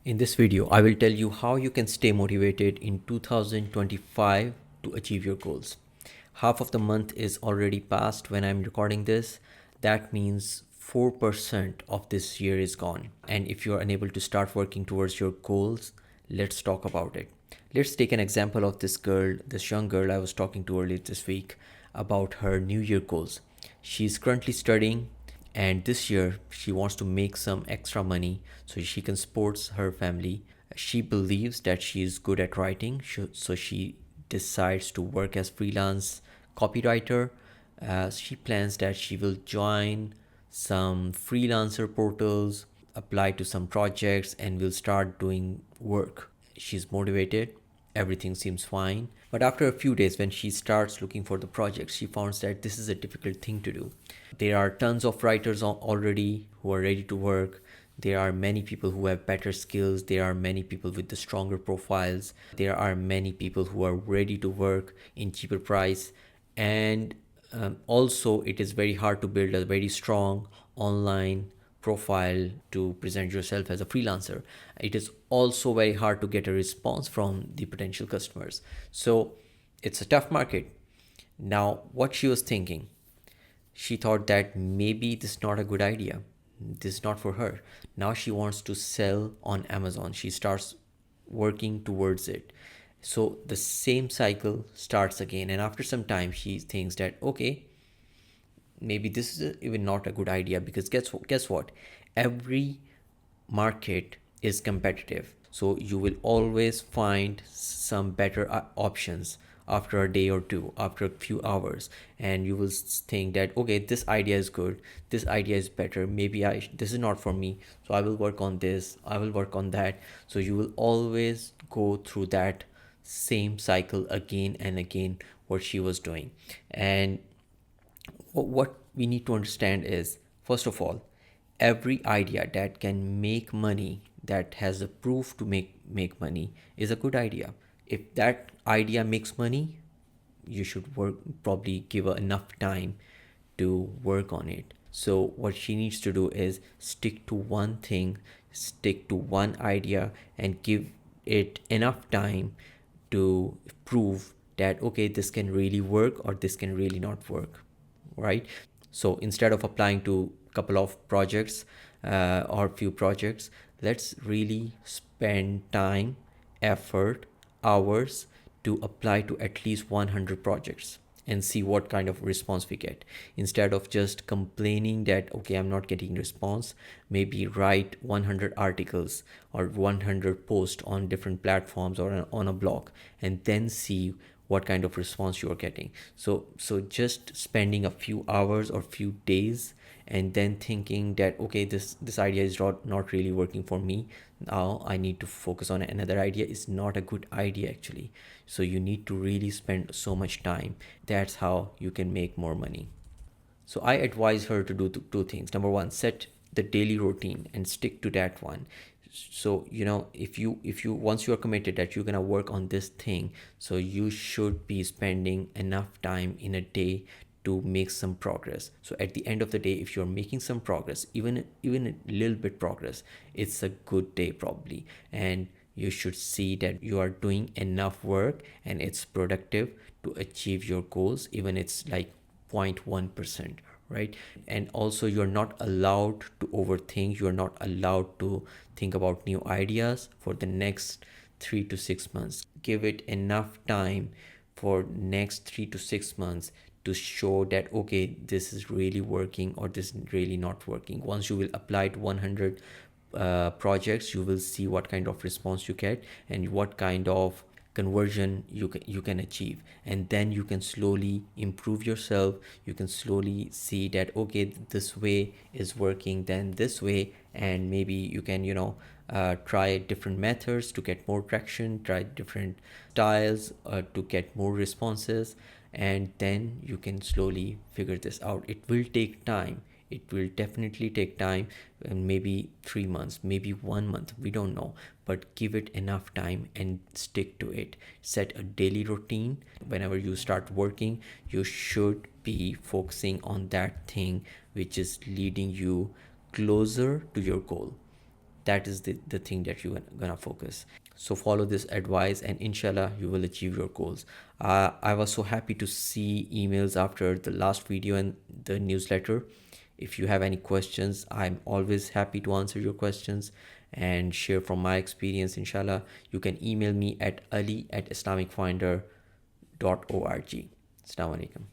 In this video, I will tell you how you can stay motivated in 2025 to achieve your goals. Half of the month is already past when I'm recording this. That means 4% of this year is gone. And if you're unable to start working towards your goals, let's talk about it. Let's take an example of this young girl I was talking to earlier this week about her New Year goals. She's currently studying, and this year she wants to make some extra money so she can support her family. She believes that she is good at writing, so she decides to work as freelance copywriter. She plans that she will join some freelancer portals, apply to some projects, and will start doing work. She's motivated, everything seems fine. But after a few days, when she starts looking for the projects, she finds that this is a difficult thing to do. There are tons of writers already who are ready to work. There are many people who have better skills. There are many people with the stronger profiles. There are many people who are ready to work in cheaper price. And also, it is very hard to build a very strong online profile to present yourself as a freelancer. It is also very hard to get a response from the potential customers. So it's a tough market. Now, what she was thinking, she thought that maybe this is not a good idea. This is not for her. Now she wants to sell on Amazon. She starts working towards it. So the same cycle starts again. And after some time, she thinks that, okay, maybe this is even not a good idea, because guess what? Every market is competitive, so you will always find some better options after a day or two, after a few hours, and you will think that, okay, this idea is good, this idea is better, maybe this is not for me, so I will work on this, I will work on that. So you will always go through that same cycle again and again, what she was doing. And what we need to understand is, first of all, every idea that can make money, that has a proof to make money, is a good idea. If that idea makes money, you should work, probably give her enough time to work on it. So what she needs to do is stick to one thing, stick to one idea, and give it enough time to prove that, okay, this can really work or this can really not work, right? So instead of applying to a couple of projects or few projects, let's really spend time, effort, hours to apply to at least 100 projects and see what kind of response we get. Instead of just complaining that, okay, I'm not getting response, maybe write 100 articles or 100 posts on different platforms or on a blog, and then see what kind of response you are getting. So just spending a few hours or few days and then thinking that, okay, this idea is not really working for me, now I need to focus on another idea, is not a good idea actually. So you need to really spend so much time. That's how you can make more money. So I advise her to do two things. Number one, set the daily routine and stick to that one. So if you once you are committed that you're gonna work on this thing, so you should be spending enough time in a day to make some progress. So at the end of the day, if you're making some progress, even a little bit progress, it's a good day probably. And you should see that you are doing enough work and it's productive to achieve your goals, even it's like 0.1%, right? And also, you're not allowed to overthink, you're not allowed to think about new ideas for the next 3 to 6 months. Give it enough time for next 3 to 6 months to show that, okay, this is really working or this is really not working. Once you will apply to 100 projects, you will see what kind of response you get and what kind of conversion you can achieve, and then you can slowly improve yourself. You can slowly see that, okay, this way is working than this way, and maybe you can try different methods to get more traction, try different styles to get more responses, and then you can slowly figure this out. It will take time, it will definitely take time, and maybe 3 months, maybe 1 month, we don't know, but give it enough time and stick to it. Set a daily routine. Whenever you start working, you should be focusing on that thing which is leading you closer to your goal. that is the thing that you're gonna focus. So follow this advice and inshallah you will achieve your goals. I was so happy to see emails after the last video and the newsletter. If you have any questions, I'm always happy to answer your questions and share from my experience. Inshallah, you can email me at ali@islamicfinder.org. Assalamu alaikum.